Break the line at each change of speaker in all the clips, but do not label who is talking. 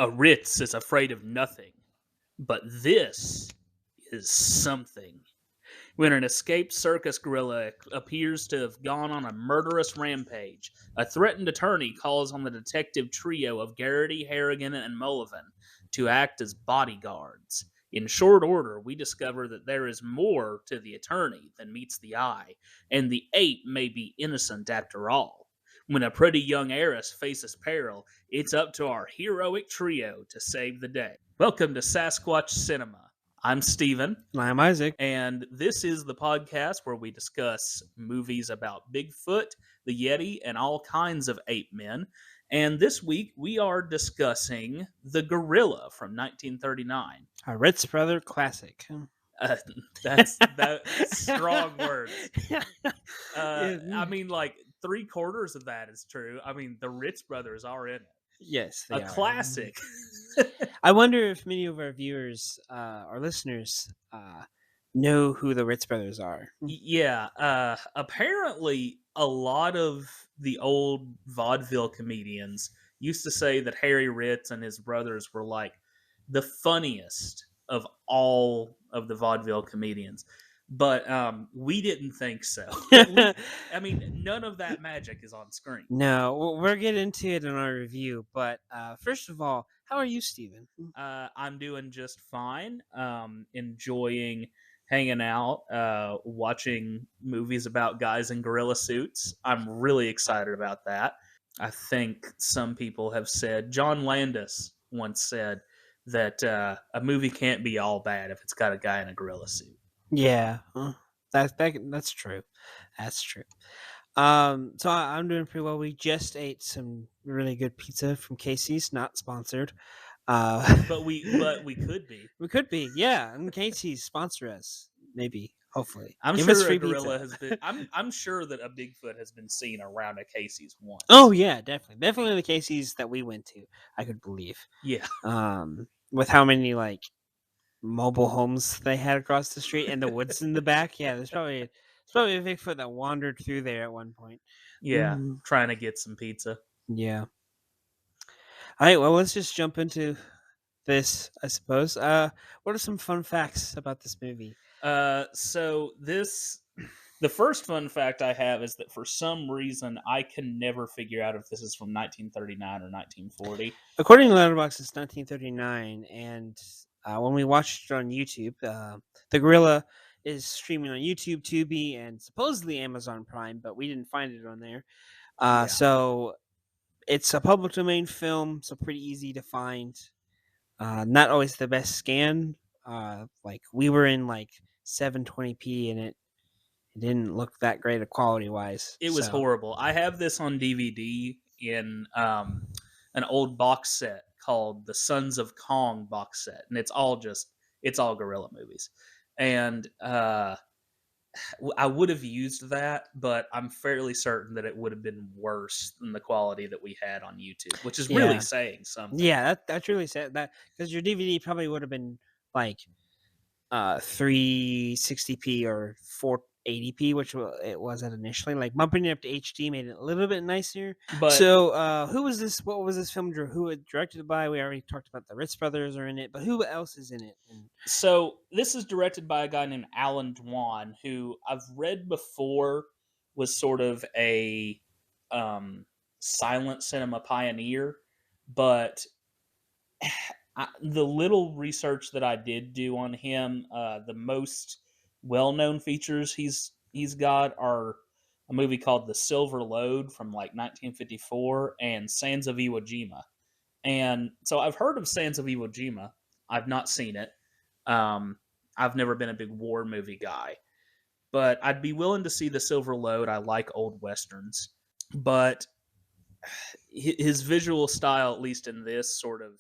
A Ritz is afraid of nothing, but this is something. When an escaped circus gorilla appears to have gone on a murderous rampage, a threatened attorney calls on the detective trio of Garrity, Harrigan, and Mullivan to act as bodyguards. In short order, we discover that there is more to the attorney than meets the eye, and the ape may be innocent after all. When a pretty young heiress faces peril, it's up to our heroic trio to save the day. Welcome to Sasquatch Cinema. I'm Steven.
I'm Isaac.
And this is the podcast where we discuss movies about Bigfoot, the Yeti, and all kinds of ape men. And this week we are discussing The Gorilla from 1939.
A Ritz Brother classic.
That's strong words. I mean, like 3/4 of that is true. I mean, the Ritz brothers are in it.
Yes,
A classic.
I wonder if many of our viewers, our listeners, know who the Ritz Brothers are.
Yeah. Apparently, a lot of the old vaudeville comedians used to say that Harry Ritz and his brothers were like the funniest of all of the vaudeville comedians. But we didn't think so. I mean, none of that magic is on screen.
No, we'll get into it in our review. But first of all, how are you, Steven?
I'm doing just fine. Enjoying hanging out, watching movies about guys in gorilla suits. I'm really excited about that. I think some people have said, John Landis once said that a movie can't be all bad if it's got a guy in a gorilla suit.
Yeah, that's true. That's true. So I'm doing pretty well. We just ate some really good pizza from Casey's, not sponsored.
But we could be.
We could be, yeah. And Casey's sponsor us, maybe, hopefully.
I'm
Give
sure
us free
a gorilla
pizza.
has been. I'm sure that a Bigfoot has been seen around a Casey's once.
Oh yeah, definitely the Casey's that we went to. I could believe.
Yeah.
With how many like mobile homes they had across the street and the woods in the back, yeah, there's probably a Bigfoot that wandered through there at one point.
Yeah, trying to get some pizza.
Yeah. All right, well, let's just jump into this, I suppose. What are some fun facts about this movie?
The first fun fact I have is that for some reason I can never figure out if this is from 1939 or 1940.
According to Letterboxd, it's 1939, and when we watched it on YouTube, the gorilla is streaming on YouTube, Tubi, and supposedly Amazon Prime, but we didn't find it on there. So it's a public domain film, so pretty easy to find. Not always the best scan. Like we were in like 720p, and it didn't look that great quality wise.
It was horrible. I have this on DVD in an old box set called the Sons of Kong box set, and it's all gorilla movies. And I would have used that, but I'm fairly certain that it would have been worse than the quality that we had on YouTube, which is really saying something.
Yeah, that's really sad. That because your DVD probably would have been like 360p or 480p, which it wasn't initially. Like bumping it up to HD made it a little bit nicer. But so, who was this? What was this film? Who was directed by? We already talked about the Ritz brothers are in it, but who else is in it?
So this is directed by a guy named Alan Dwan, who I've read before was sort of a silent cinema pioneer, but the little research that I did do on him, the most well-known features he's got are a movie called The Silver Load from like 1954 and Sands of Iwo Jima. And so I've heard of Sands of Iwo Jima. I've not seen it. I've never been a big war movie guy, but I'd be willing to see The Silver Load. I like old westerns, but his visual style, at least in this, sort of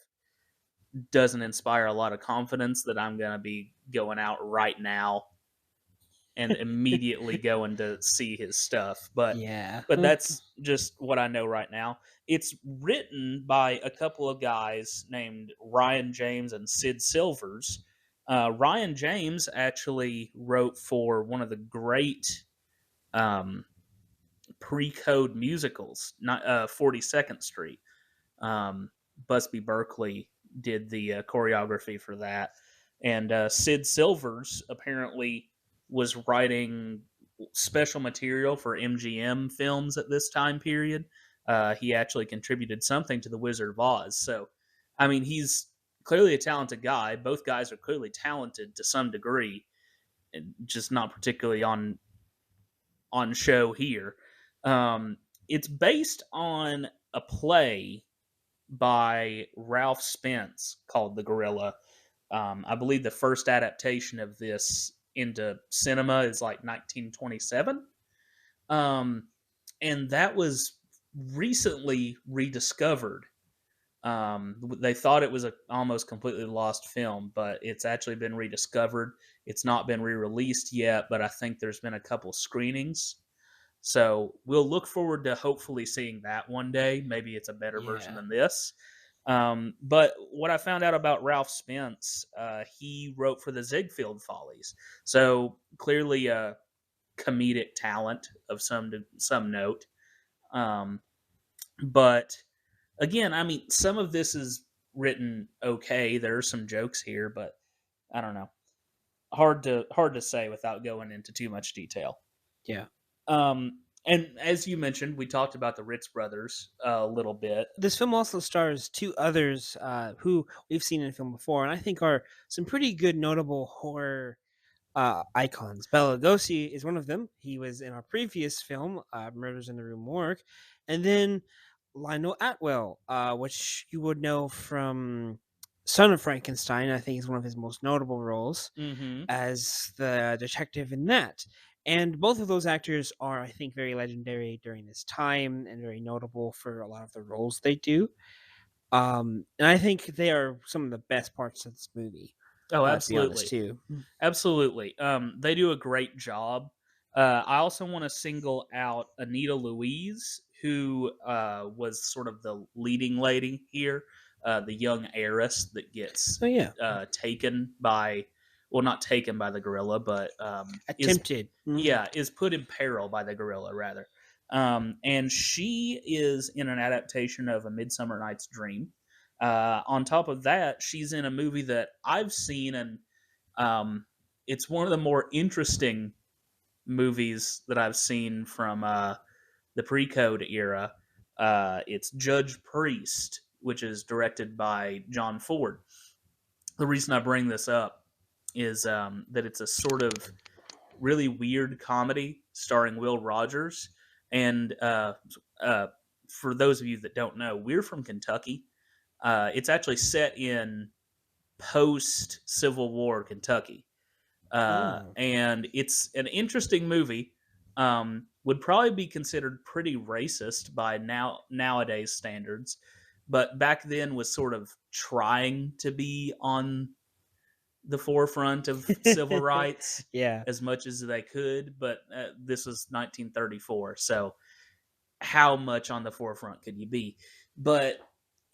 doesn't inspire a lot of confidence that I'm going to be going out right now and immediately going to see his stuff. But that's just what I know right now. It's written by a couple of guys named Ryan James and Sid Silvers. Ryan James actually wrote for one of the great pre-code musicals, 42nd Street. Busby Berkeley did the choreography for that. And Sid Silvers apparently was writing special material for MGM films at this time period. He actually contributed something to The Wizard of Oz. So, I mean, he's clearly a talented guy. Both guys are clearly talented to some degree, and just not particularly on show here. Um, it's based on a play by Ralph Spence called The Gorilla. I believe the first adaptation of this into cinema is like 1927. Um, and that was recently rediscovered. They thought it was a almost completely lost film, but it's actually been rediscovered. It's not been re-released yet, but I think there's been a couple screenings. So we'll look forward to hopefully seeing that one day. Maybe it's a better version
Yeah.
than this. But what I found out about Ralph Spence, he wrote for the Ziegfeld Follies. So clearly a comedic talent of some note. Um, but again, I mean, some of this is written okay. There are some jokes here, but I don't know. Hard to say without going into too much detail.
Yeah.
And as you mentioned, we talked about the Ritz brothers a little bit.
This film also stars two others who we've seen in film before, and I think are some pretty good, notable horror icons. Bela Lugosi is one of them. He was in our previous film, Murders in the Rue Morgue, and then Lionel Atwell, which you would know from Son of Frankenstein. I think is one of his most notable roles
Mm-hmm.
as the detective in that. And both of those actors are, I think, very legendary during this time and very notable for a lot of the roles they do. And I think they are some of the best parts of this movie,
Oh,
to be honest,
absolutely.
too.
Absolutely. They do a great job. I also want to single out Anita Louise, who was sort of the leading lady here, the young heiress that gets
Oh, yeah.
taken by, well, not taken by the gorilla, but is
Attempted.
yeah is put in peril by the gorilla rather. And she is in an adaptation of A Midsummer Night's Dream. On top of that, she's in a movie that I've seen and it's one of the more interesting movies that I've seen from the pre-code era. It's Judge Priest, which is directed by John Ford. The reason I bring this up is that it's a sort of really weird comedy starring Will Rogers. And uh, for those of you that don't know, we're from Kentucky. It's actually set in post Civil War Kentucky.
Oh.
And it's an interesting movie. Would probably be considered pretty racist by nowadays standards, but back then was sort of trying to be on the forefront of civil rights
Yeah.
as much as they could. But this was 1934, so how much on the forefront could you be? But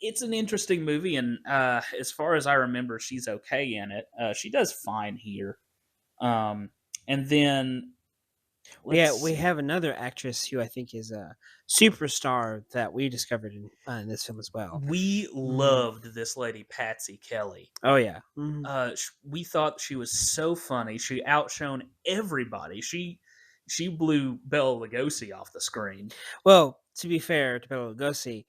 it's an interesting movie, and as far as I remember, she's okay in it. She does fine here. Um, and then let's
We
see.
have another actress who I think is a superstar that we discovered in this film as well.
We
Mm.
loved this lady, Patsy Kelly.
Oh, yeah.
We thought she was so funny. She outshone everybody. She blew Bela Lugosi off the screen.
Well, to be fair to Bela Lugosi,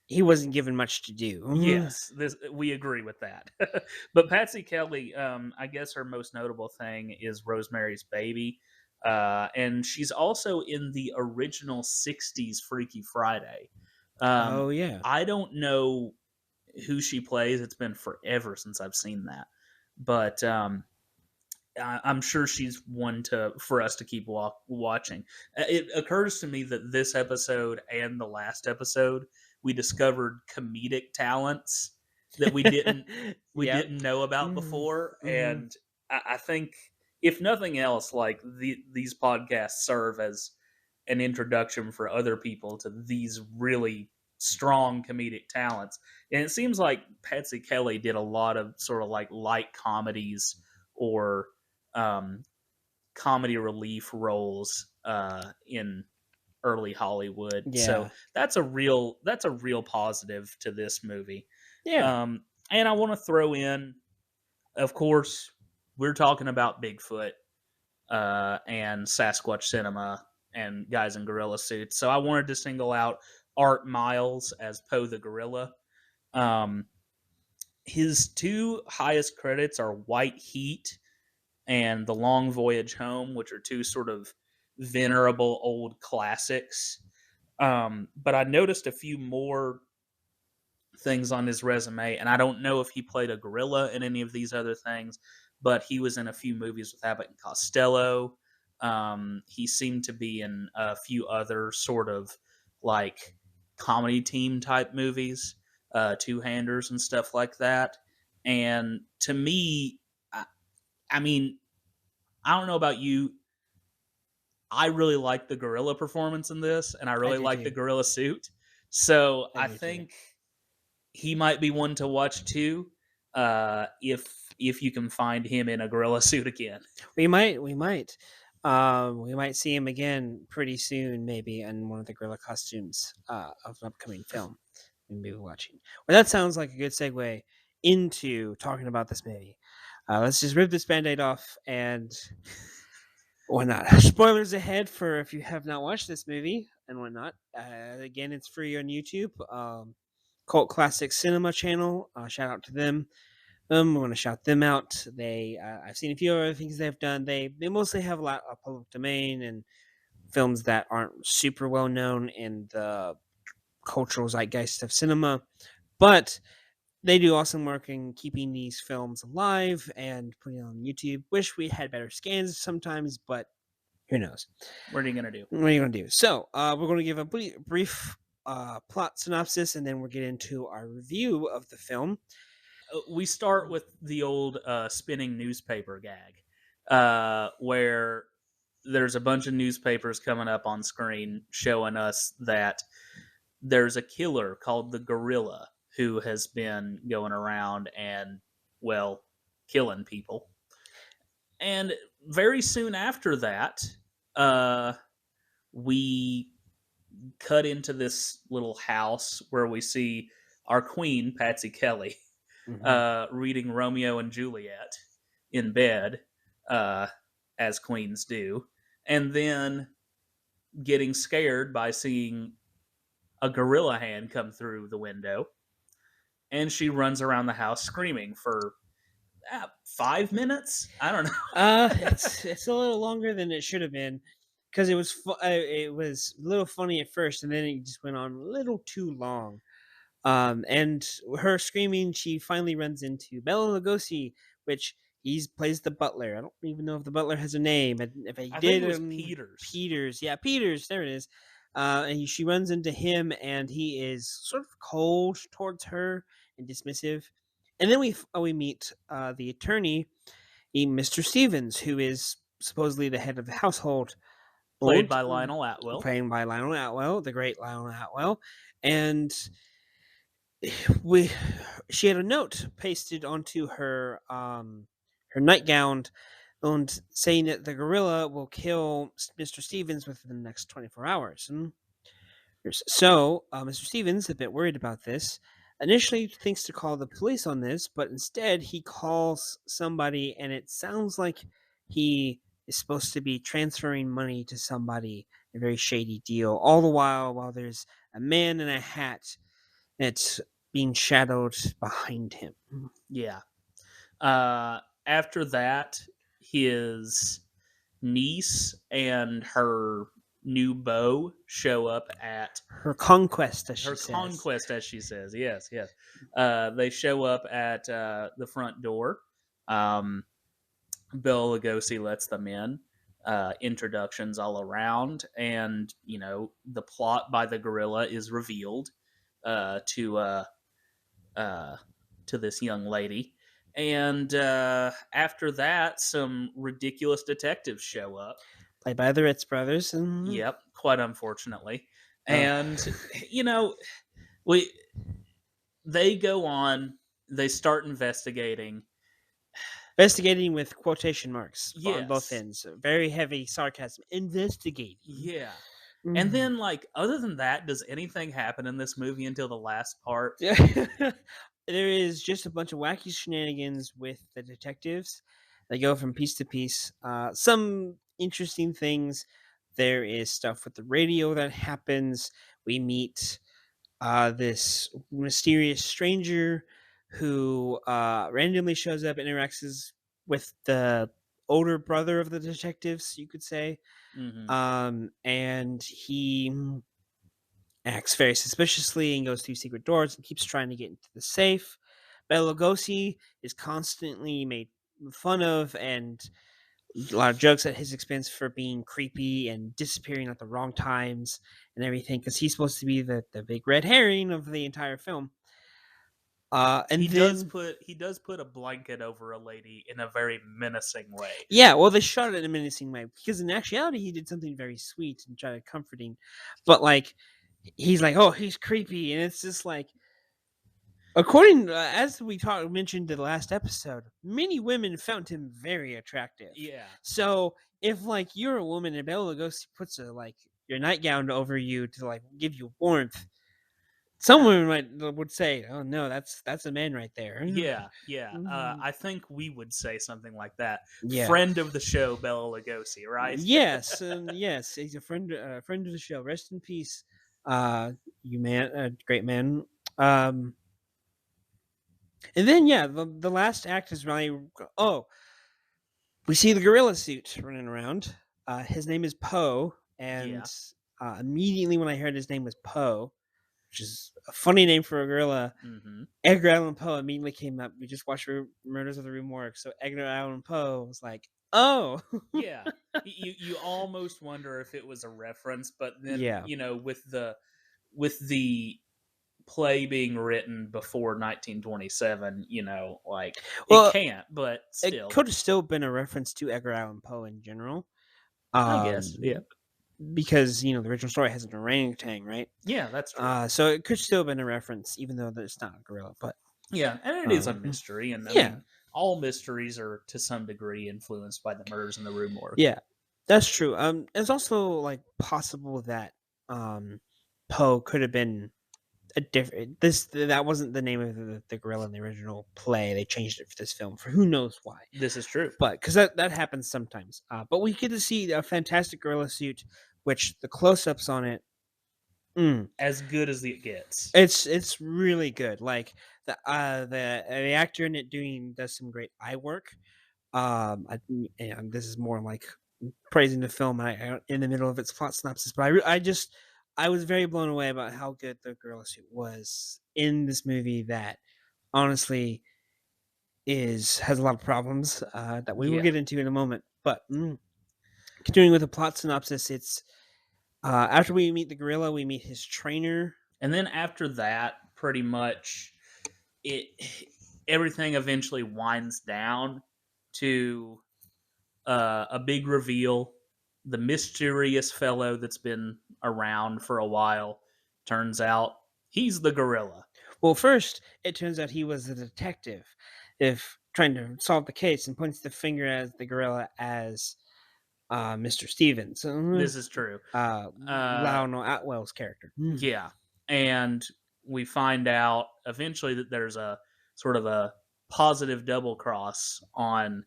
he wasn't given much to do.
Yes, this we agree with that. But Patsy Kelly, I guess her most notable thing is Rosemary's Baby, and she's also in the original '60s Freaky Friday. Um,
Oh, yeah.
I don't know who she plays. It's been forever since I've seen that, but I'm sure she's one to for us to keep watching. It occurs to me that this episode and the last episode we discovered comedic talents that we
Yep.
didn't know about
Mm,
before,
mhm.
and I think if nothing else, like these podcasts serve as an introduction for other people to these really strong comedic talents. And it seems like Patsy Kelly did a lot of sort of like light comedies or um, comedy relief roles in early Hollywood. So
Yeah.
that's a real positive to this movie.
Yeah.
And I want to throw in, of course, we're talking about Bigfoot and Sasquatch Cinema and guys in gorilla suits. So I wanted to single out Art Miles as Poe the gorilla. Um, his two highest credits are White Heat and The Long Voyage Home, which are two sort of venerable old classics. But I noticed a few more things on his resume, and I don't know if he played a gorilla in any of these other things, but he was in a few movies with Abbott and Costello. He seemed to be in a few other sort of like comedy team type movies, two handers and stuff like that. And to me, I mean, I don't know about you. I really like the gorilla performance in this, and I
I
really
do
like the
too.
gorilla suit. So
I
I
do too.
think he might be one to watch too. If you can find him in a gorilla suit again.
We might see him again pretty soon, maybe in one of the gorilla costumes of an upcoming film we may be watching. Well, that sounds like a good segue into talking about this movie. Let's just rip this band-aid off and whatnot. Spoilers ahead for if you have not watched this movie and whatnot. Again, it's free on YouTube. Cult Classic Cinema channel. Shout out to them. I want to shout them out. I've seen a few other things they've done. They mostly have a lot of public domain and films that aren't super well known in the cultural zeitgeist of cinema, but they do awesome work in keeping these films alive and putting it on YouTube. Wish we had better scans sometimes, but who knows?
What are you gonna do?
What are you going to do? So, we're going to give a brief plot synopsis, and then we'll get into our review of the film.
We start with the old spinning newspaper gag, where there's a bunch of newspapers coming up on screen showing us that there's a killer called the Gorilla who has been going around and, well, killing people. And very soon after that, uh, we cut into this little house where we see our queen, Patsy Kelly,
Mhm.
reading Romeo and Juliet in bed, uh, as queens do, and then getting scared by seeing a gorilla hand come through the window, and she runs around the house screaming for 5 minutes. I don't know.
It's a little longer than it should have been because it was a little funny at first, and then it just went on a little too long. And her screaming, she finally runs into Bela Lugosi, which plays the butler. I don't even know if the butler has a name. And if I
I think
did,
it was Peters.
Peters, yeah, Peters, there it is. She runs into him, and he is sort of cold towards her and dismissive. And then we meet the attorney, Mr. Stevens, who is supposedly the head of the household,
Played
old,
by Lionel Atwell.
playing by Lionel Atwell, the great Lionel Atwell, and we she had a note pasted onto her nightgown and saying that the gorilla will kill Mr. Stevens within the next 24 hours. So Mr. Stevens, a bit worried about this, initially thinks to call the police on this, but instead he calls somebody, and it sounds like he is supposed to be transferring money to somebody, a very shady deal. All the while there's a man in a hat that's being shadowed behind him.
Yeah. After that, his niece and her new beau show up at
Her conquest, as
her
she says.
conquest, as she says. Yes, yes. They show up at the front door. Bill Lugosi lets them in. Introductions all around, and the plot by the gorilla is revealed to uh, to this young lady. And after that, some ridiculous detectives show up.
Played by the Ritz brothers.
Yep, quite unfortunately.
Uh,
And you know, we they go on. They start investigating.
investigating with quotation marks on both
Yes,
ends. Very heavy sarcasm. Investigating.
yeah. And
Mm.
then, like, other than that, does anything happen in this movie until the last part?
Yeah. there is just a bunch of wacky shenanigans with the detectives. They go from piece to piece. Some interesting things. There is stuff with the radio that happens. We meet this mysterious stranger who randomly shows up, with the older brother of the detectives, you could say.
Hmm.
And he acts very suspiciously and goes through secret doors and keeps trying to get into the safe. Bela Lugosi is constantly made fun of, and a lot of jokes at his expense for being creepy and disappearing at the wrong times and everything, because he's supposed to be the big red herring of the entire film. And then
He does put a blanket over a lady in a very menacing way.
Yeah, well, they shot it in a menacing way because in actuality he did something very sweet and tried to comforting, but like he's like, oh, he's creepy, and it's just like, according as we talked mentioned in the last episode, many women found him very attractive.
Yeah.
So if like you're a woman and Bela Lugosi puts a like your nightgown over you to like give you warmth,
Uh,
someone would say, "Oh no, that's a man right there."
yeah, yeah.
Mm,
I think we would say something like that.
yeah.
Friend of the show, Bela Lugosi, right?
Yes, and yes, he's a friend of the show. Rest in peace, you man, great man. Um, and then yeah, the last act is really, oh, we see the gorilla suit running around. His name is Poe,
Yeah.
and immediately when I heard his name was Poe, which is a funny name for a gorilla,
Hmm.
Edgar Allan Poe immediately came up. We just watched Murders of the Rue Morgue, so Edgar Allan Poe was like, oh,
Yeah. You almost wonder if it was a reference, but then
yeah.
with the play being written before 1927, like it
Well,
can't, but
it
still,
could have still been a reference to Edgar Allan Poe in general,
I guess. Yeah.
um, because the original story has an orangutan, right?
Yeah, that's true.
So it could still have been a reference, even though it's not a gorilla. But
Yeah, and it is a
um,
mystery, and I
yeah,
mean, all mysteries are to some degree influenced by the murders in the Rue Morgue.
yeah, that's true. It's also like possible that Poe could have been a different. This that wasn't the name of the gorilla in the original play. They changed it for this film for who knows why.
This is true.
But because that happens sometimes. But we get to see a fantastic gorilla suit, which the close-ups on it, mm,
As good as it gets.
it's really good. Like the actor in it does some great eye work. And this is more like praising the film in the middle of its plot synopsis, but I was very blown away about how good the gorilla suit was in this movie. That honestly is has a lot of problems that we will
Yeah.
get into in a moment. But continuing with the plot synopsis, it's after we meet the gorilla, we meet his trainer.
And then after that, pretty much it everything eventually winds down to a big reveal. The mysterious fellow that's been around for a while turns out he's the gorilla.
Well, first it turns out he was a detective, if trying to solve the case, and points the finger at the gorilla as Mr. Stevens,
This is true. Uh,
Lionel Atwell's character. Mm.
yeah, and we find out eventually that there's a sort of a positive double cross on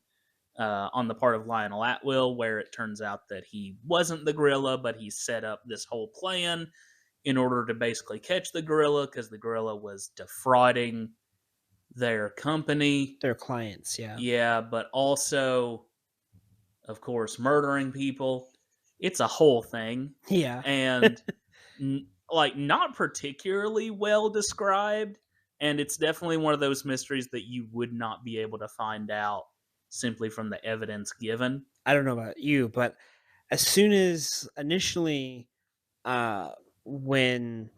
the part of Lionel Atwell, where it turns out that he wasn't the gorilla, but he set up this whole plan in order to basically catch the gorilla because the gorilla was defrauding their company.
Their clients, yeah.
Yeah, but also, of course, murdering people. It's a whole thing.
Yeah.
And like not particularly well described. And it's definitely one of those mysteries that you would not be able to find out simply from the evidence given.
I don't know about you, but as soon as initially, uh, when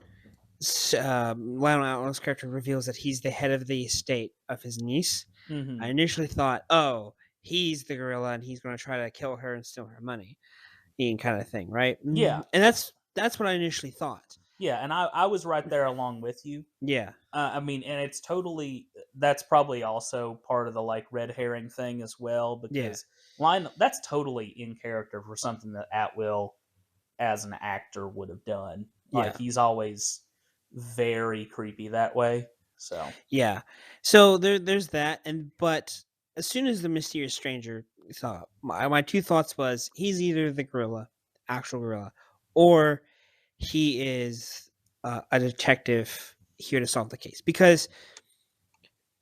Lionel Atwell's character reveals that he's the head of the estate of his niece, I
Hmm.
initially thought, oh, he's the gorilla and he's going to try to kill her and steal her money, kind of thing, right?
Yeah,
And that's what I initially thought.
yeah, and I was right there along with you.
Yeah,
I mean, and it's totally that's probably also part of the like red herring thing as well
yeah,
because Lionel that's totally in character for something that Atwill as an actor would have done. Like
yeah.
he's always very creepy that way. So,
Yeah. So there's that, and but as soon as the mysterious stranger saw, my two thoughts was he's either the gorilla, actual gorilla, or he is a detective here to solve the case. Because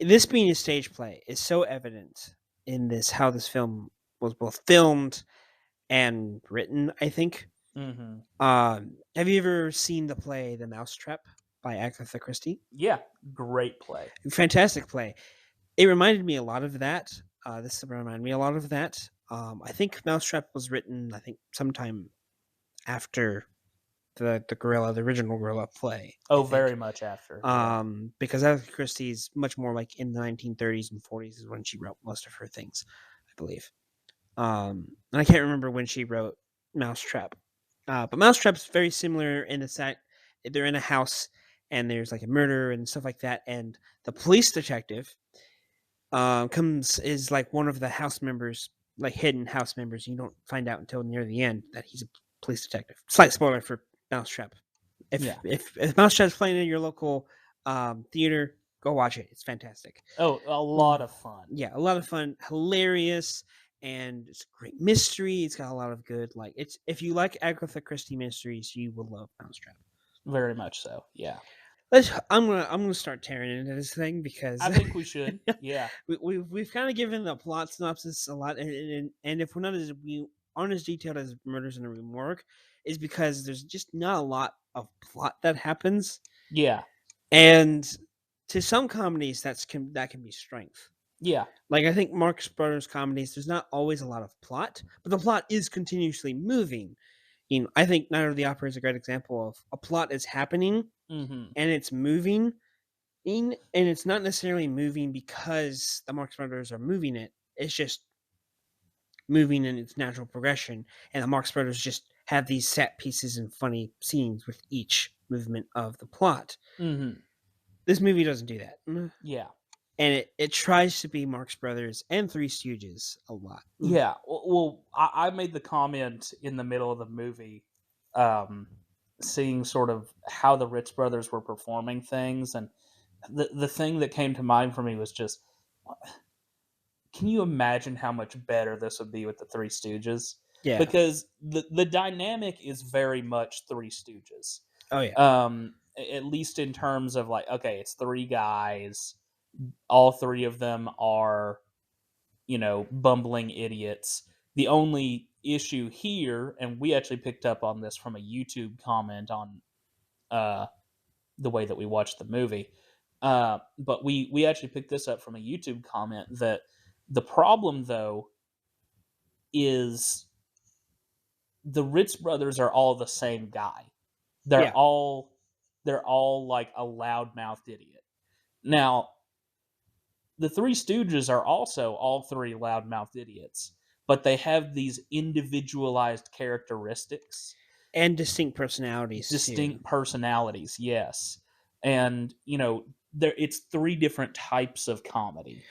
this being a stage play is so evident in this how this film was both filmed and written. I think.
hmm
Have you ever seen the play The Mousetrap by Agatha Christie?
yeah, great play.
Fantastic play. It reminded me a lot of that. This reminded me a lot of that. I think Mousetrap was written, I think, sometime after the gorilla, the original gorilla play. I
Oh,
think,
very much after. Yeah.
because Agatha Christie's much more like in the 1930s and 40s is when she wrote most of her things, I believe. And I can't remember when she wrote Mousetrap. But Mousetrap's very similar in the fact they're in a house and there's like a murder and stuff like that, and the police detective comes is like one of the house members, like hidden house members. You don't find out until near the end that he's a police detective. Slight spoiler for Mousetrap. If
Yeah.
if if Mousetrap's playing in your local theater, go watch it. It's fantastic.
Oh, a
Mm,
lot of fun.
yeah, a lot of fun, hilarious, and it's a great mystery. It's got a lot of good like it's if you like Agatha Christie mysteries, you will love Mousetrap.
Very much so. Yeah.
I'm gonna start tearing into this thing because
I think we should. Yeah.
we've kind of given the plot synopsis a lot, and if we aren't as detailed as Murders in the Rue Morgue, is because there's just not a lot of plot that happens,
Yeah.
and to some comedies that can be strength.
Yeah.
Like I think Marx Brothers comedies, there's not always a lot of plot, but the plot is continuously moving. I think Night of the Opera is a great example of a plot is happening
hmm
and it's moving and it's not necessarily moving because the Marx Brothers are moving it. It's just moving in its natural progression, and the Marx Brothers just have these set pieces and funny scenes with each movement of the plot.
hmm
This movie doesn't do that,
Yeah.
and it tries to be Marx Brothers and Three Stooges a lot.
Yeah. Well, I made the comment in the middle of the movie, um, seeing sort of how the Ritz brothers were performing things, and the thing that came to mind for me was just, can you imagine how much better this would be with the Three Stooges?
Yeah.
Because the dynamic is very much Three Stooges.
Oh yeah.
At least in terms of like, okay, it's three guys, all three of them are, bumbling idiots. The only issue here, and we actually picked up on this from a YouTube comment on uh, the way that we watched the movie, but we actually picked this up from a YouTube comment that the problem though is the Ritz brothers are all the same guy. They're
Yeah.
all they're all like a loudmouthed idiot. Now, the Three Stooges are also all three loudmouthed idiots, but they have these individualized characteristics,
And distinct personalities too.
distinct personalities, yes. And, there it's three different types of comedy.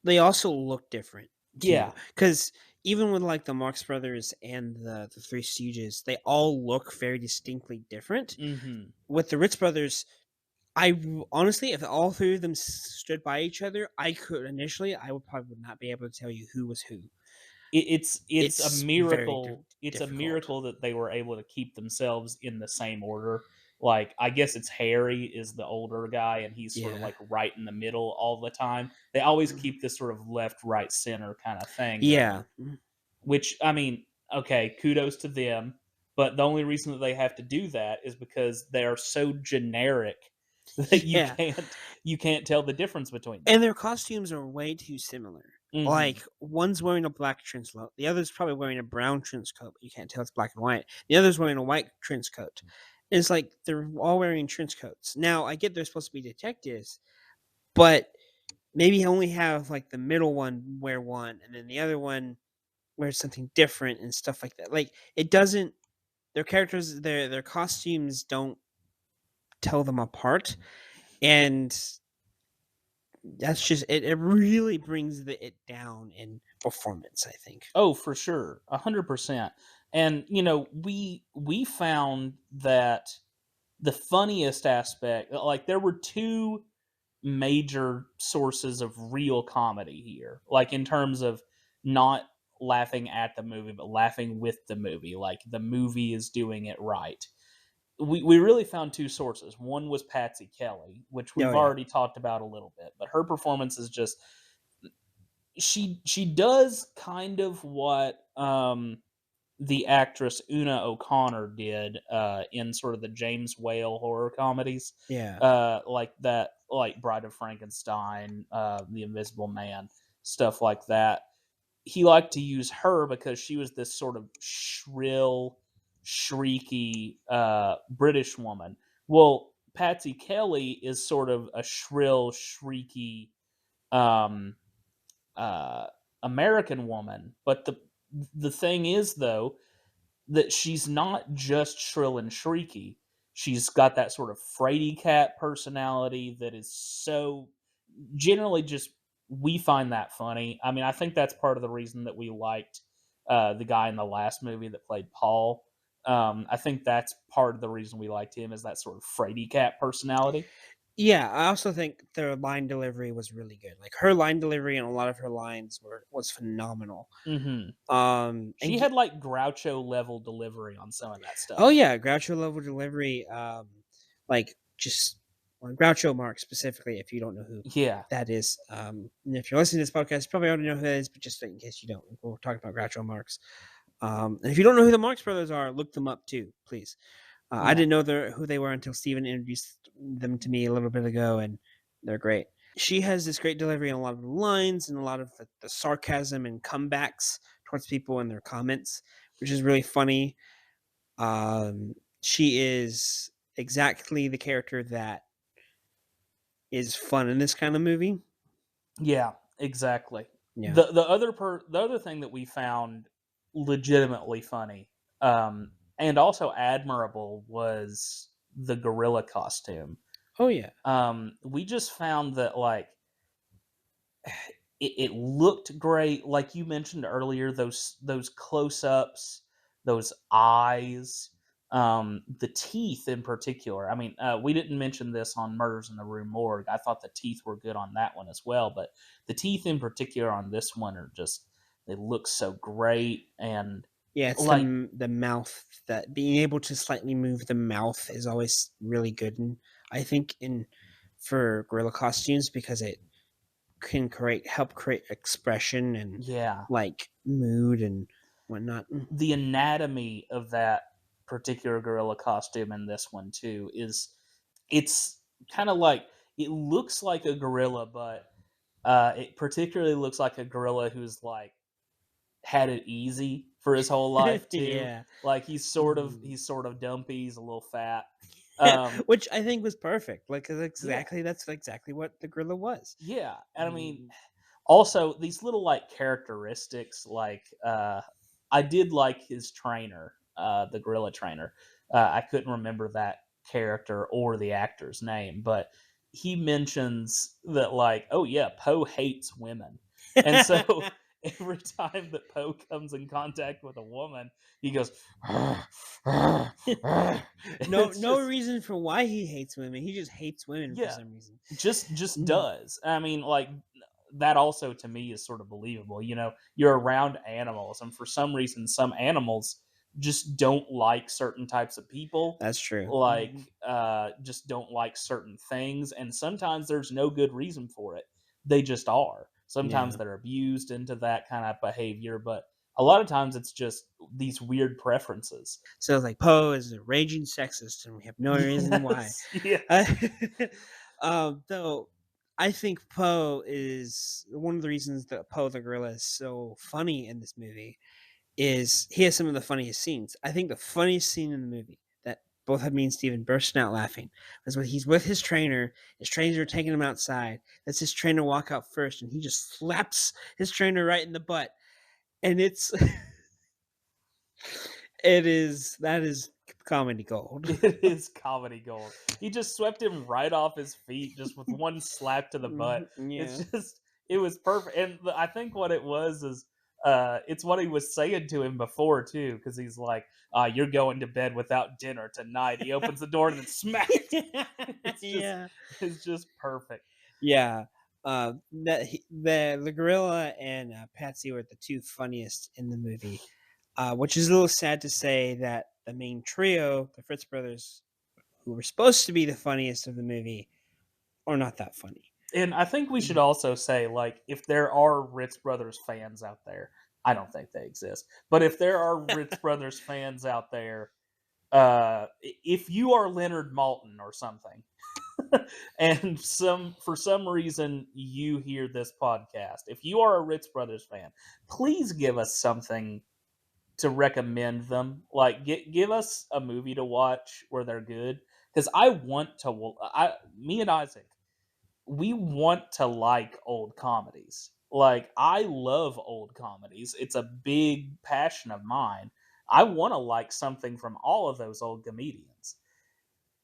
They also look different
Yeah.
too, because even with like the Marx Brothers and the Three Stooges, they all look very distinctly different.
Mhm.
With the Ritz Brothers, honestly, if all three of them stood by each other, I would probably would not be able to tell you who was who.
It's a
It's very
miracle. It's a
difficult.
miracle that they were able to keep themselves in the same order. Like, I guess it's Harry is the older guy, and he's sort of
Yeah.
like right in the middle all the time. They always keep this sort of left, right, center kind of thing
Yeah.
going. Which, I mean, okay, kudos to them. But the only reason that they have to do that is because they are so generic that you
Yeah.
can't you can't tell the difference between them.
And their costumes are way too similar.
hmm
Like one's wearing a black trench coat, the other's probably wearing a brown trench coat, but you can't tell it's black and white. The other's wearing a white trench coat. And it's like they're all wearing trench coats. Now I get they're supposed to be detectives, but maybe only have like the middle one wear one, and then the other one wears something different and stuff like that. Like it doesn't. Their characters, their costumes don't tell them apart, and that's just it really brings it down in performance, I think.
Oh, for sure, 100%. And we found that the funniest aspect, like there were two. major sources of real comedy here, like in terms of not laughing at the movie, but laughing with the movie. Like the movie is doing it right. We really found two sources. One was Patsy Kelly, which
Oh
we've
yeah.
already talked about a little bit, but her performance is just she does kind of what the actress Una O'Connor did in sort of the James Whale horror comedies,
Yeah.
like that, like Bride of Frankenstein, The Invisible Man, stuff like that. He liked to use her because she was this sort of shrill, shrieky British woman. Well, Patsy Kelly is sort of a shrill, shrieky um, uh, American woman. But the thing is, though, that she's not just shrill and shrieky. She's got that sort of fraidy cat personality that is so generally just we find that funny. I mean, I think that's part of the reason that we liked the guy in the last movie that played Paul. I think that's part of the reason we liked him is that sort of fraidy cat personality.
Yeah, I also think their line delivery was really good. Like her line delivery and a lot of her lines was phenomenal.
Hmm.
And
She had like Groucho level delivery on some of that
oh
stuff.
yeah, Groucho level delivery. Like just on Groucho Marx specifically. If you don't know who
Yeah,
that is, and if you're listening to this podcast, you probably already know who that is. But just in case you don't, we're talking about Groucho Marx. And if you don't know who the Marx Brothers are, look them up too, please. I
yeah,
didn't know who they were until Steven introduced them to me a little bit ago, and they're great. She has this great delivery on a lot of the lines and a lot of the sarcasm and comebacks towards people and their comments, which is really funny. She is exactly the character that is fun in this kind of movie.
yeah, exactly.
Yeah.
The other thing that we found legitimately funny, and also admirable was the gorilla costume.
Oh yeah.
We just found that like it looked great, like you mentioned earlier. Those close ups, those eyes, the teeth in particular. I mean, we didn't mention this on Murders in the Rue Morgue. I thought the teeth were good on that one as well, but the teeth in particular on this one are just they look so great and
Yeah, it's
like
the mouth that being able to slightly move the mouth is always really good, and I think in for gorilla costumes because it can help create expression and
yeah,
like mood and whatnot.
the anatomy of that particular gorilla costume in this one too is it's kind of like it looks like a gorilla, but it particularly looks like a gorilla who's like had it easy for his whole life too.
Yeah.
Like
Mhm.
he's sort of dumpy, he's a little fat.
Yeah,
Um,
which I think was perfect. Like
yeah,
that's exactly what the gorilla was.
yeah, and I mean,
Mm,
also these little like characteristics, like I did like his trainer, the gorilla trainer. I couldn't remember that character or the actor's name, but he mentions that like, oh yeah, Poe hates women, and so every time that Poe comes in contact with a woman, he goes, and it's
no
just
reason for why he hates women. He just hates women for
yeah,
some reason.
just
Mm,
does. I mean, like that also to me is sort of believable. You know, you're around animals, and for some reason, some animals just don't like certain types of people,
that's true.
like
Mhm.
just don't like certain things, and sometimes there's no good reason for it. They just are. Sometimes
Yeah.
they're abused into that kind of behavior, but a lot of times it's just these weird preferences.
So like Poe is a raging sexist, and we have no reason why.
Yes, yeah,
Uh, though I think Poe is one of the reasons that Poe the gorilla is so funny in this movie is he has some of the funniest scenes. I think the funniest scene in the movie that both had me and Steven bursting out laughing was when he's with his trainer. His trainers are taking him outside. That's his trainer walk out first, and he just slaps his trainer right in the butt. And it's that is comedy gold.
it is comedy gold. He just swept him right off his feet just with one slap to the butt.
Mhm,
It's
yeah.
just it was perfect. And I think what it was is it's what he was saying to him before too, because he's like, "You're going to bed without dinner tonight." He opens the door and then smack. It's just
Yeah.
it's just perfect.
Yeah. The gorilla and Patsy were the two funniest in the movie, which is a little sad to say that the main trio, the Fritz brothers, who were supposed to be the funniest of the movie, are not that funny.
And I think we should also say, like, if there are Ritz Brothers fans out there, I don't think they exist, but if there are Ritz Brothers fans out there, if you are Leonard Maltin or something, and for some reason you hear this podcast, if you are a Ritz Brothers fan, please give us something to recommend them. Like, give us a movie to watch where they're good, because I want to. Me and Isaac, we want to like old comedies. Like, I love old comedies. It's a big passion of mine. I want to like something from all of those old comedians.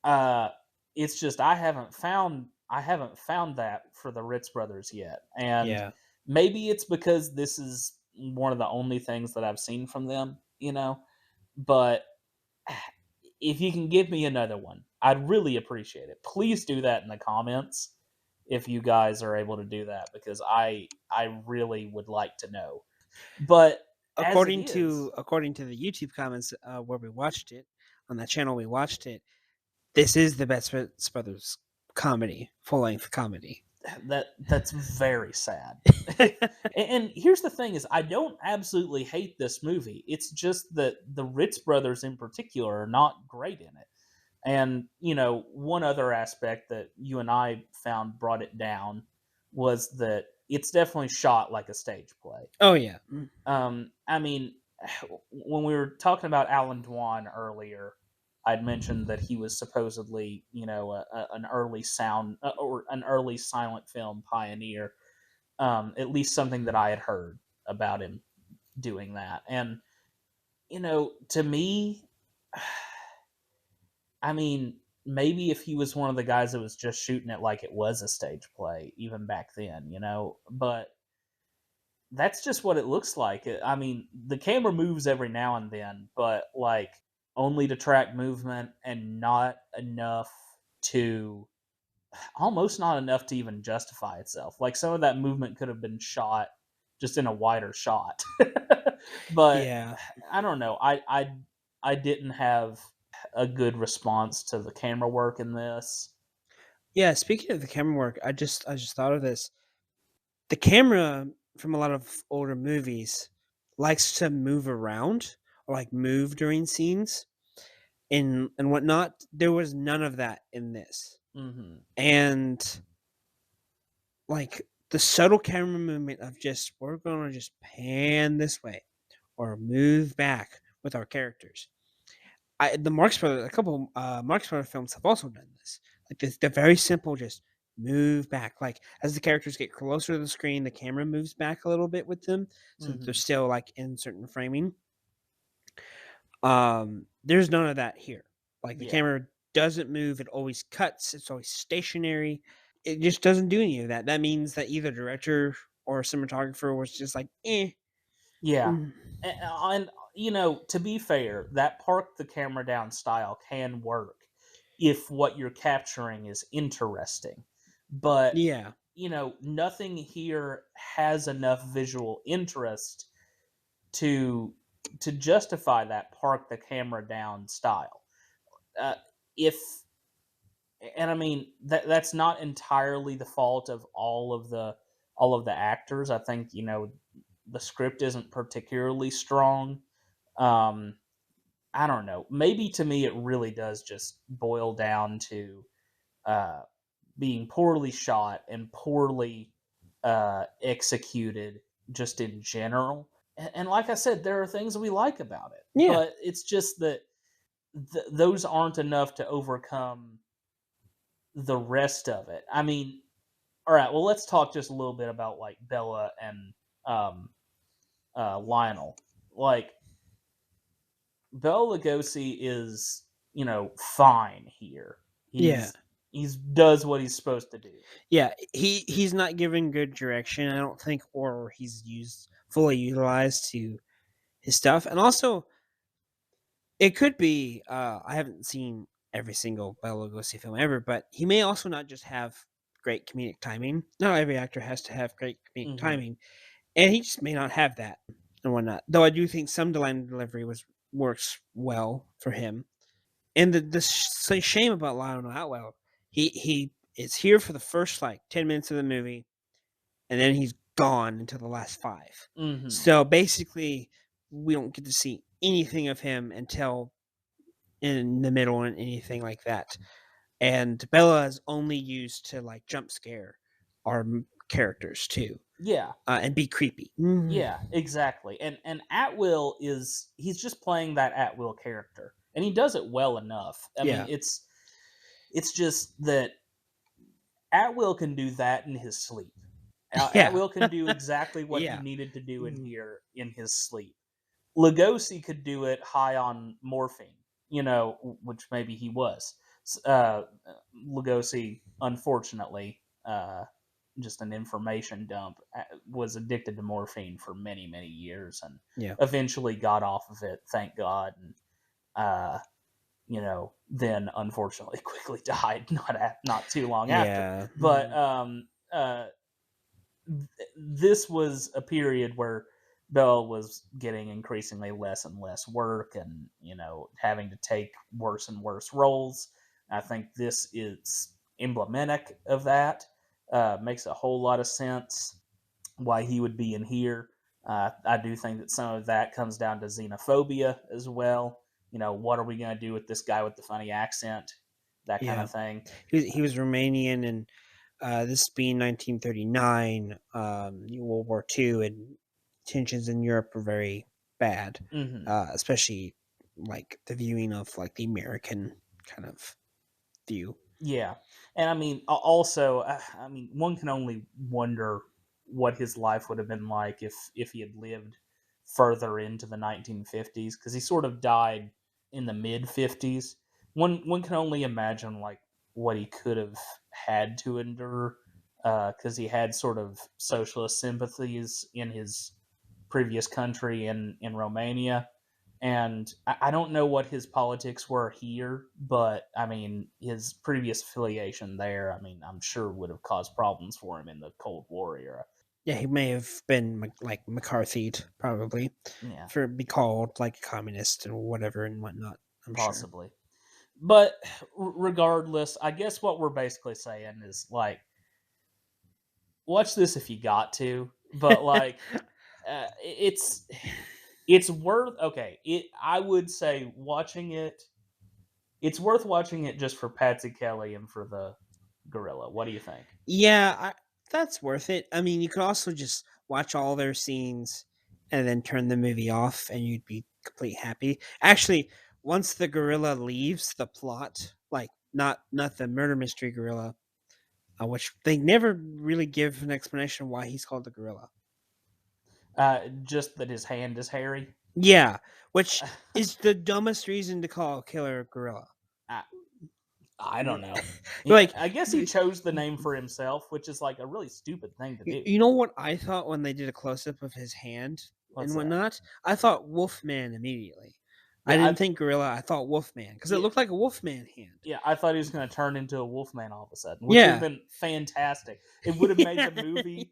Uh, it's just I haven't found that for the Ritz brothers yet, and
Yeah.
maybe it's because this is one of the only things that I've seen from them, you know. But if you can give me another one, I'd really appreciate it. Please do that in the comments if you guys are able to do that, because I really would like to know. But as it is,
According to the YouTube comments where we watched it on that channel, we watched it. This is the best Fritz brothers comedy, full length comedy.
that's very sad. And here's the thing: is I don't absolutely hate this movie. It's just that the Ritz brothers in particular are not great in it. And one other aspect that you and I found brought it down was that it's definitely shot like a stage play.
Oh yeah.
I mean, when we were talking about Alan Dwan earlier, I'd mentioned that he was supposedly, an early sound or an early silent film pioneer. At least something that I had heard about him doing that. And to me, I mean, maybe if he was one of the guys that was just shooting it like it was a stage play, even back then, but that's just what it looks like. I mean, the camera moves every now and then, but like only to track movement and not enough to almost not enough to even justify itself. Like, some of that movement could have been shot just in a wider shot. But
Yeah.
I don't know. I didn't have a good response to the camera work in this.
Yeah, speaking of the camera work, I just thought of this. The camera from a lot of older movies likes to move around or like move during scenes and whatnot. There was none of that in this.
Hmm.
And like the subtle camera movement of just we're gonna just pan this way or move back with our characters. The Marx Brothers, a couple Marx Brothers films have also done this. Like this, they're very simple, just move back. Like as the characters get closer to the screen, the camera moves back a little bit with them, so that they're
Hmm.
still like in certain framing. There's none of that here. Like the
Yeah.
camera doesn't move; it always cuts. It's always stationary. It just doesn't do any of that. That means that either director or cinematographer was just like, eh.
Yeah.
Mm,
And to be fair, that park the camera down style can work if what you're capturing is interesting. But,
yeah,
nothing here has enough visual interest to justify that park the camera down style. Uh, if and I mean that's not entirely the fault of all of the actors. I think the script isn't particularly strong. Um, I don't know. Maybe to me, it really does just boil down to uh, being poorly shot and poorly executed, just in general. And like I said, there are things we like about it,
yeah,
but it's just that those aren't enough to overcome the rest of it. I mean, all right. Well, let's talk just a little bit about like Bella and um, Lionel. Like, Bela Lugosi is, fine here.
yeah.
He's does what he's supposed to do.
Yeah, he's not given good direction, I don't think, or he's used fully utilized to his stuff. And also, it could be I haven't seen every single Bela Lugosi film ever, but he may also not just have great comedic timing. Not every actor has to have great comedic
Hmm.
timing, and he just may not have that and whatnot. Though I do think some line delivery was works well for him. And the shame about Lionel Atwell, he is here for the first like 10 minutes of the movie, and then he's gone until the last five.
Hmm.
So basically, we don't get to see anything of him until in the middle and anything like that. And Bela is only used to like jump scare our characters too,
Yeah.
and be creepy. Mm.
Yeah, exactly. And Atwill is he's just playing that Atwill character, and he does it well enough. I mean,
Yeah,
it's just that Atwill can do that in his sleep.
yeah,
Atwill can do exactly what he
yeah,
needed to do in
mm.
here in his sleep. Lugosi could do it high on morphine, which maybe he was. Lugosi, unfortunately, just an information dump, was addicted to morphine for many, many years and
Yeah,
eventually got off of it, thank God. And, then unfortunately quickly died not too long after.
yeah,
But
mm.
this was a period where Bell was getting increasingly less and less work and, having to take worse and worse roles. I think this is emblematic of that. Makes a whole lot of sense why he would be in here. I do think that some of that comes down to xenophobia as well. What are we going to do with this guy with the funny accent? That kind
Yeah.
of thing.
He was Romanian, and this being 1939, World War II, and tensions in Europe were very bad,
Hmm.
especially like the viewing of like the American kind of view.
Yeah, and I mean, also, I mean, one can only wonder what his life would have been like if he had lived further into the 1950s, because he sort of died in the mid 50s. One can only imagine like what he could have had to endure, because he had sort of socialist sympathies in his previous country in Romania, and I don't know what his politics were here, but I mean, his previous affiliation there, I mean, I'm sure would have caused problems for him in the Cold War era.
Yeah, he may have been like McCarthy'd probably
Yeah,
for be called like a communist and whatever and whatnot. I'm sure.
possibly. But regardless, I guess what we're basically saying is like, watch this if you got to, but like, it's worth okay. I would say watching it. It's worth watching it just for Patsy Kelly and for the gorilla. What do you think?
Yeah, that's worth it. I mean, you could also just watch all their scenes and then turn the movie off, and you'd be completely happy. Actually, once the gorilla leaves the plot, like not the murder mystery gorilla, which they never really give an explanation why he's called the gorilla.
Just that his hand is hairy.
Yeah, which is the dumbest reason to call a killer a gorilla.
I, I don't know.
Like,
I guess he chose the name for himself, which is like a really stupid thing to do.
you know what I thought when they did a close up of his hand
What's
and
that?
whatnot? I thought Wolfman immediately. I
Yeah,
didn't think gorilla. I thought Wolfman because it
yeah,
looked like a Wolfman hand.
yeah. I thought he was going to turn into a wolfman all of a sudden, which would have
Yeah.
been fantastic. It would have made the movie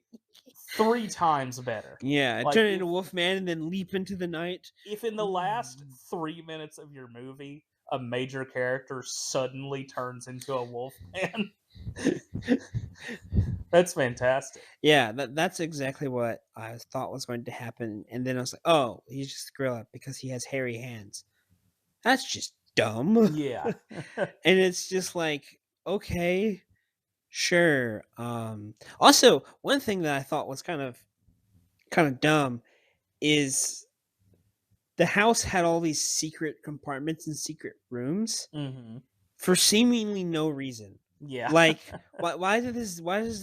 three times better.
Yeah,
Like
turn into Wolfman and then leap into the night.
if in the last 3 minutes of your movie a major character suddenly turns into a wolfman, that's fantastic.
Yeah, that's exactly what I thought was going to happen. And then I was like, oh, he's just a gorilla because he has hairy hands. That's just dumb.
Yeah.
And it's just like, okay, sure. Also, one thing that I thought was kind of dumb is the house had all these secret compartments and secret rooms
Hmm.
for seemingly no reason.
Yeah.
Like, why does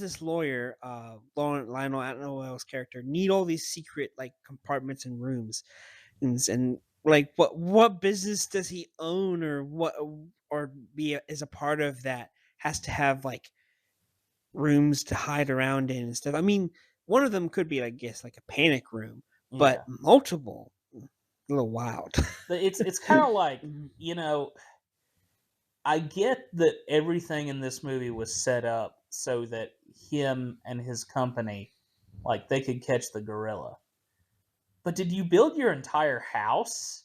this lawyer, Lionel Atwell's character, need all these secret like compartments and rooms, and like what business does he own or what or is a part of that has to have like rooms to hide around in and stuff. I mean, one of them could be, I guess, like a panic room, but
Yeah.
multiple, a little wild.
It's kind of like,
Mhm.
you know, I get that everything in this movie was set up so that him and his company, like, they could catch the gorilla. But did you build your entire house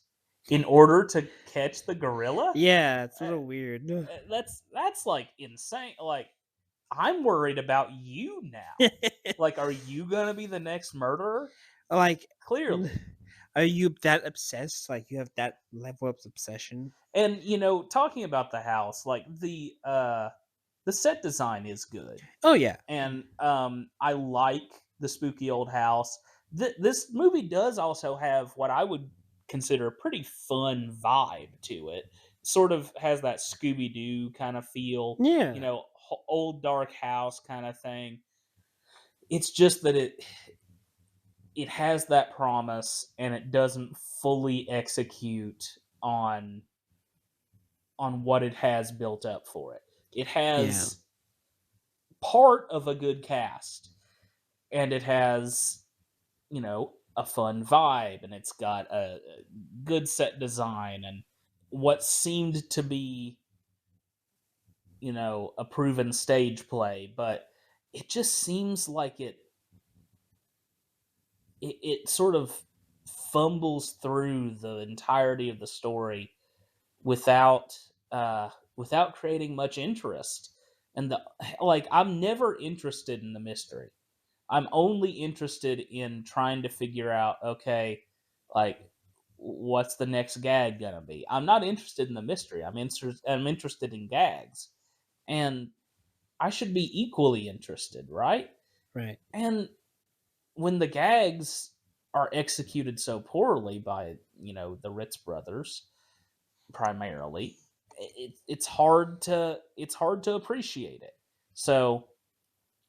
in order to catch the gorilla?
Yeah, it's a
Uh,
little weird.
that's like insane. Like, I'm worried about you now. Like, are you gonna be the next murderer?
Like,
Clearly.
are you that obsessed? Like, you have that level of obsession?
And talking about the house, like the set design is good.
Oh yeah,
And I like the spooky old house. This movie does also have what I would consider a pretty fun vibe to it. Sort of has that Scooby Doo kind of feel,
yeah,
old dark house kind of thing. It's just that it has that promise and it doesn't fully execute on what it has built up for it. It
yeah,
has part of a good cast and it has a fun vibe and it's got a good set design and what seemed to be a proven stage play, but it just seems like it sort of fumbles through the entirety of the story without without creating much interest. And I'm never interested in the mystery. I'm only interested in trying to figure out, okay, like, what's the next gag gonna be? I'm not interested in the mystery. I'm interested in gags, and I should be equally interested, right?
right.
And when the gags are executed so poorly by the Ritz brothers primarily, it's hard to appreciate it. So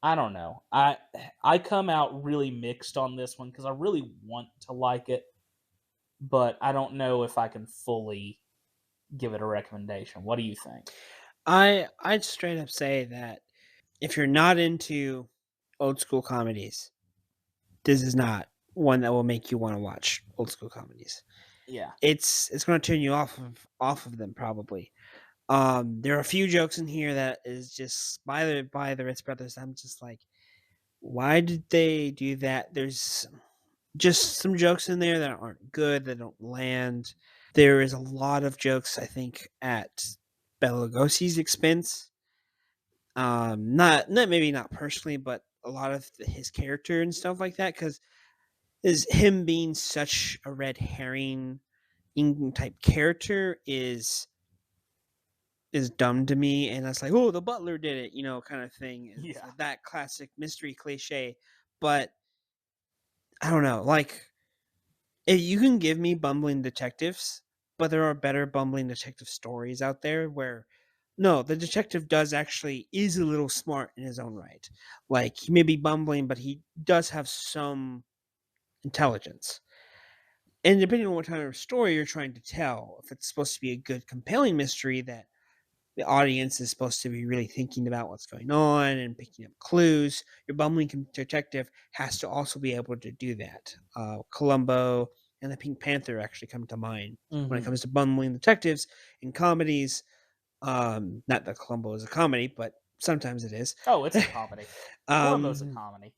I don't know. I come out really mixed on this one because I really want to like it, but I don't know if I can fully give it a recommendation. What do you think?
I'd straight up say that if you're not into old school comedies, this is not one that will make you want to watch old school comedies.
Yeah.
It's going to turn you off of them probably. There are a few jokes in here that is just by the Ritz brothers. I'm just like, why did they do that? There's just some jokes in there that aren't good, that don't land. There is a lot of jokes, I think, at Bela Lugosi's expense. Not maybe not personally, but a lot of his character and stuff like that, because is him being such a red herring type character is dumb to me, and it's like, oh, the butler did it, kind of thing. It's
Yeah.
like that classic mystery cliche, but I don't know, like you can give me bumbling detectives, but there are better bumbling detective stories out there where no, the detective does actually is a little smart in his own right. Like he may be bumbling, but he does have some intelligence. And depending on what kind of story you're trying to tell, if it's supposed to be a good, compelling mystery that the audience is supposed to be really thinking about what's going on and picking up clues, your bumbling detective has to also be able to do that. Columbo and the Pink Panther actually come to mind when it
Hmm.
comes to bumbling detectives in comedies. Not that Columbo is a comedy, but sometimes it is.
Oh, it's a comedy. Columbo's a
um,
comedy.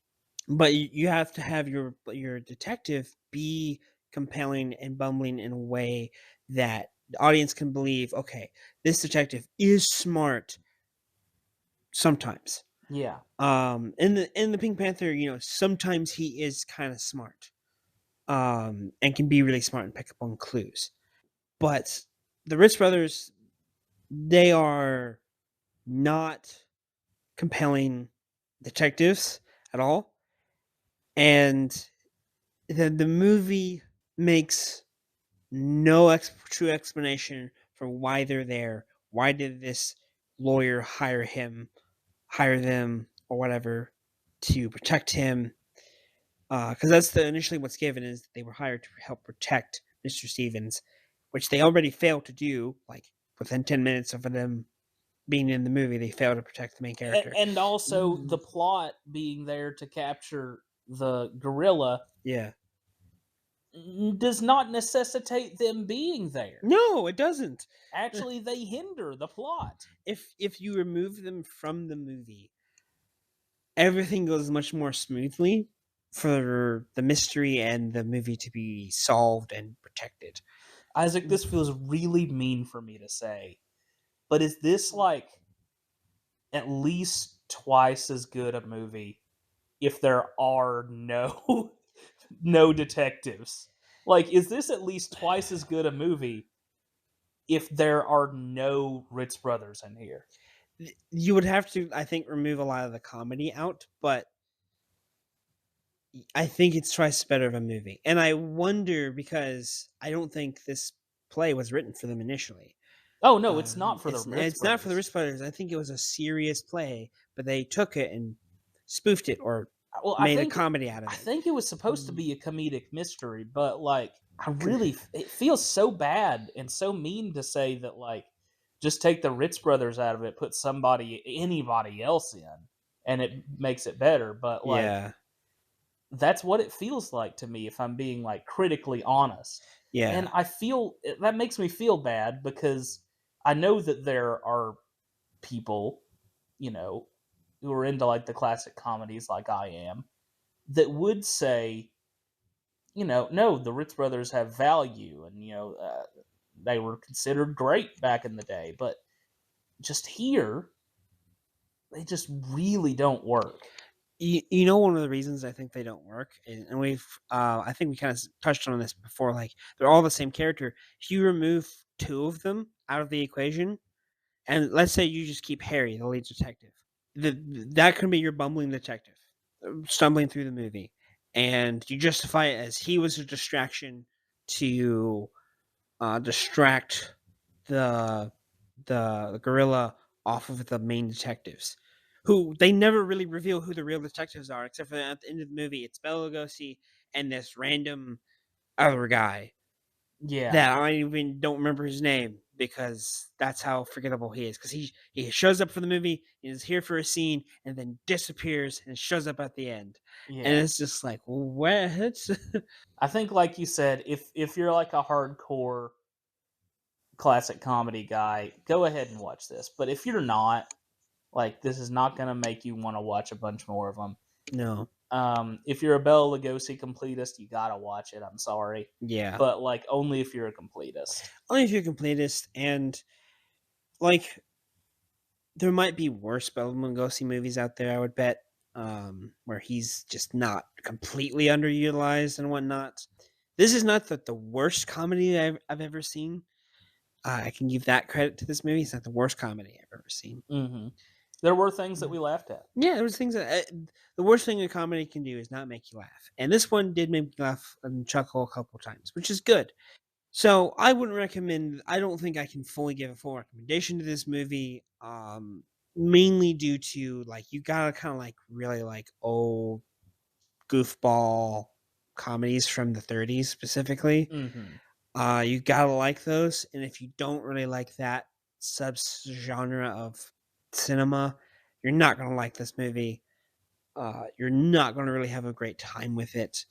but you have to have your detective be compelling and bumbling in a way that the audience can believe, okay, this detective is smart sometimes.
Yeah.
In the Pink Panther, sometimes he is kind of smart. And can be really smart and pick up on clues. But the Ritz brothers, they are not compelling detectives at all. And the movie makes no true explanation for why they're there. Why did this lawyer hire them, or whatever, to protect him? Because that's initially what's given is they were hired to help protect Mr. Stevens, which they already failed to do. Like within 10 minutes of them being in the movie, they failed to protect the main character.
And also the
Mm,
plot being there to capture the gorilla
yeah.
does not necessitate them being there.
No, it doesn't.
Actually, they hinder the plot.
If you remove them from the movie, everything goes much more smoothly for the mystery and the movie to be solved and protected.
Isaac, this feels really mean for me to say, but is this like at least twice as good a movie if there are no no detectives? Like, is this at least twice as good a movie if there are no Ritz brothers in here?
You would have to, I think, remove a lot of the comedy out, but I think it's twice better of a movie. And I wonder because I don't think this play was written for them initially.
Oh no, it's not for the Ritz
It's not for the
brothers.
Wrist Brothers. I think it was a serious play, but they took it and spoofed it or
Well,
made a comedy out of
I
it.
think it was supposed to
Mm,
be a comedic mystery, but like I
c-
really it feels so bad and so mean to say that like just take the Ritz brothers out of it, put anybody else in, and it makes it better. But like
Yeah,
that's what it feels like to me if I'm being like critically honest. And
yeah,
I feel that makes me feel bad because I know that there are people, you know, who are into like the classic comedies like I am that would say, no, the Ritz brothers have value, and they were considered great back in the day, but just here they just really don't work.
you know one of the reasons I think they don't work, and we've I think we kind of touched on this before. Like they're all the same character. If you remove two of them out of the equation, and let's say you just keep Harry, the lead detective, the that can be your bumbling detective stumbling through the movie, and you justify it as he was a distraction to distract the the gorilla off of the main detectives, who they never really reveal who the real detectives are, except for at the end of the movie, it's Bela Lugosi and this random other guy
Yeah,
that I even don't remember his name because that's how forgettable he is. Because he shows up for the movie, is here for a scene, and then disappears and shows up at the end, and
yeah.
it's just like what?
I think, like you said, if you're like a hardcore classic comedy guy, go ahead and watch this. But if you're not, like, this is not going to make you want to watch a bunch more of them.
No,
If you're a Bela Lugosi completist, you gotta watch it. I'm sorry,
yeah,
but like only if you're a completist.
only if you're a completist, and like there might be worse Bela Lugosi movies out there. I would bet, where he's just not completely underutilized and whatnot. This is not the worst comedy I've ever seen. I can give that credit to this movie. It's not the worst comedy I've ever seen.
Mm-hmm. There were things that
Mm.
we laughed at.
Yeah, there was things that the worst thing a comedy can do is not make you laugh, and this one did make me laugh and chuckle a couple times, which is good. So I wouldn't recommend. I don't think I can fully give a full recommendation to this movie. Mainly due to like you gotta kind of like really like old goofball comedies from the 30s specifically.
Mm-hmm.
You gotta like those, and if you don't really like that subgenre of cinema, you're not gonna like this movie. You're not gonna really have a great time with it.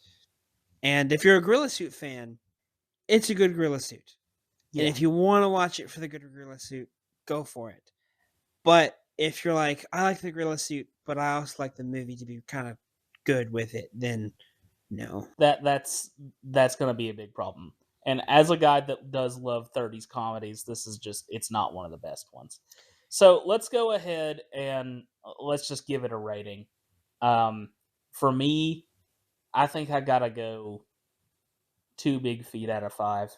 And if you're a Gorilla Suit fan, it's a good Gorilla Suit. And
Yeah,
if you want to watch it for the good Gorilla Suit, go for it. But if you're like, I like the Gorilla Suit, but I also like the movie to be kind of good with it, then no.
that's gonna be a big problem. And as a guy that does love 30s comedies, this is just it's not one of the best ones. So let's go ahead and let's just give it a rating. Um, for me, I think I gotta go 2 big feet out of 5.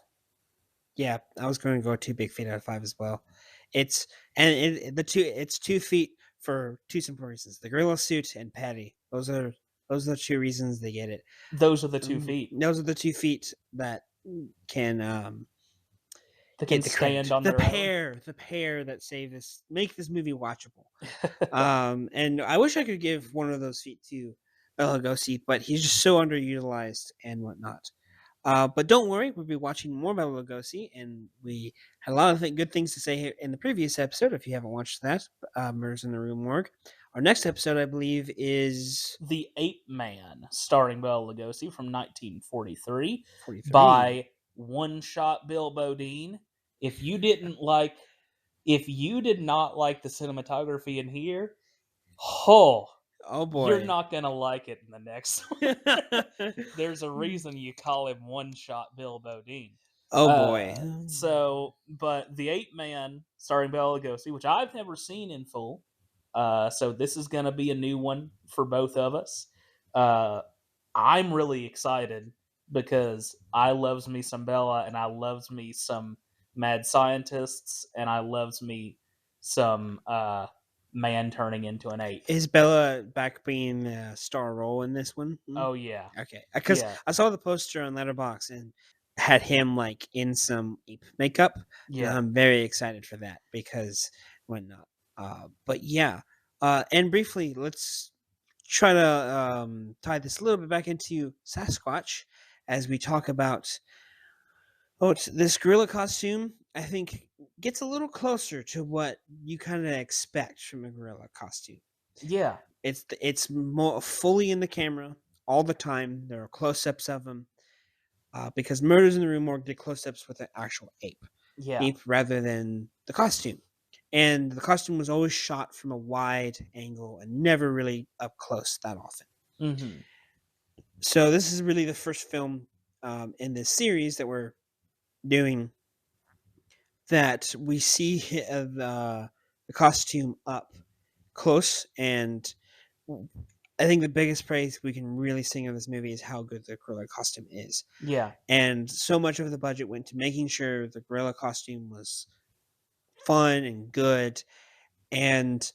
Yeah, I was going to go 2 big feet out of 5 as well. It's and it's 2 feet for two simple reasons: the gorilla suit and Patty. Those are the two reasons they get it.
Those are the 2 feet
Those are the 2 feet that can
that can
get the
stand
credit.
on their own.
The pair that save this, make this movie watchable. And I wish I could give one of those feet to Bela Lugosi, but he's just so underutilized and whatnot. But don't worry, we'll be watching more Bela Lugosi, and we had a lot of good things to say in the previous episode. If you haven't watched that, Murders in the Rue Morgue. Our next episode, I believe, is
The Ape Man, starring Bela Lugosi from 1943
43.
by One Shot Bill Bodine. If you didn't like, if you did not like the cinematography in here, oh,
Oh
You're
boy.
not gonna like it in the next one. There's a reason you call him One Shot Bill Bodine.
Oh boy.
But the Ape Man, starring Bela Lugosi, which I've never seen in full. So this is gonna be a new one for both of us. Uh, I'm really excited because I loves me some Bella, and I loves me some mad scientists, and I loves me some man turning into an ape.
Is Bella back being a star role in this one?
Oh yeah,
Okay, because
yeah,
I saw the poster on Letterbox and had him like in some ape makeup, and
yeah,
I'm very excited for that because whatnot. But yeah, and briefly, let's try to tie this a little bit back into Sasquatch as we talk about. Oh, this gorilla costume. I think gets a little closer to what you kind of expect from a gorilla costume.
yeah,
It's more fully in the camera all the time. There are close-ups of him because Murders in the Rue Morgue did close-ups with an actual
yeah.
ape rather than the costume, and the costume was always shot from a wide angle and never really up close that often.
Hmm.
So this is really the first film in this series that we're doing that we see the costume up close and I think the biggest praise we can really sing of this movie is how good the gorilla costume is.
Yeah,
And so much of the budget went to making sure the gorilla costume was fun and good. And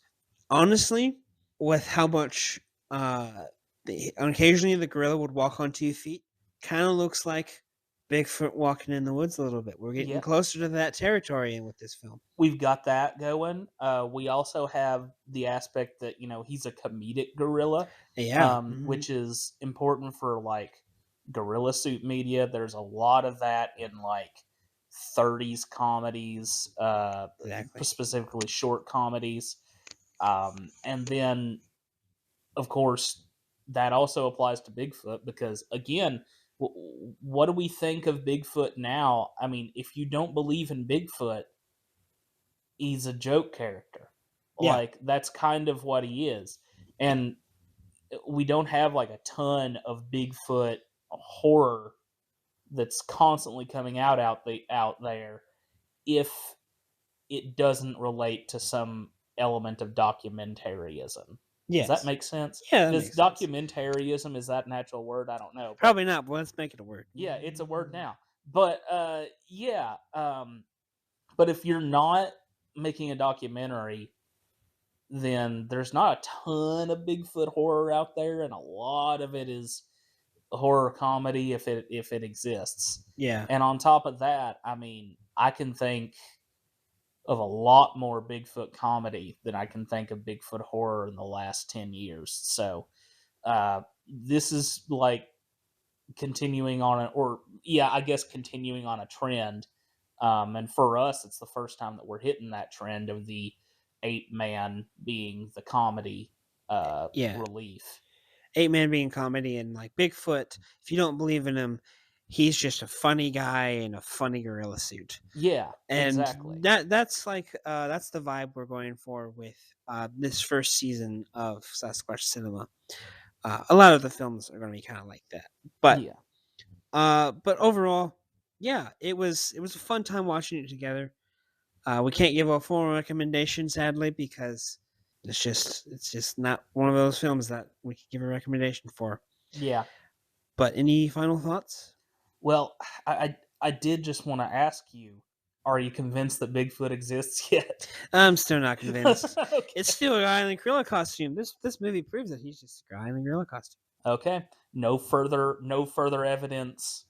honestly, with how much occasionally the gorilla would walk on 2 feet, kind of looks like Bigfoot walking in the woods a little bit. We're getting
yeah.
closer to that territory with this film.
We've got that going. We also have the aspect that he's a comedic gorilla,
Yeah.
which is important for like gorilla suit media. There's a lot of that in like 30s comedies,
Exactly.
specifically short comedies, and then of course, that also applies to Bigfoot because, again, what do we think of Bigfoot now? I mean, if you don't believe in Bigfoot, he's a joke character.
Yeah.
Like, that's kind of what he is. And we don't have like a ton of Bigfoot horror that's constantly coming out there if it doesn't relate to some element of documentarianism. Does that
Yes.
make sense?
Yeah, that
Does
makes sense.
documentarianism, is that an actual word? I don't know, but
Probably not, but let's make it a word.
yeah, it's a word now. But but if you're not making a documentary, then there's not a ton of Bigfoot horror out there, and a lot of it is horror comedy if it exists.
Yeah.
And on top of that, I mean, I can think of a lot more Bigfoot comedy than I can think of Bigfoot horror in the last 10 years. So this is like continuing on I guess continuing on a trend. And for us, it's the first time that we're hitting that trend of the ape man being the comedy
Yeah.
relief.
Eight Man being comedy and like Bigfoot, if you don't believe in him, he's just a funny guy in a funny gorilla suit.
Yeah,
And
exactly.
that's the vibe we're going for with this first season of Sasquatch Cinema. A lot of the films are going to be kind of like that,
Yeah.
but overall, yeah, it was a fun time watching it together. We can't give a full recommendation, sadly, because it's just not one of those films that we could give a recommendation for.
Yeah.
But any final thoughts?
Well, I did just want to ask you, are you convinced that Bigfoot exists yet?
I'm still not convinced. It's
Okay.
still a guy in a gorilla costume. This movie proves that he's just a guy in a gorilla costume.
Okay. No further evidence.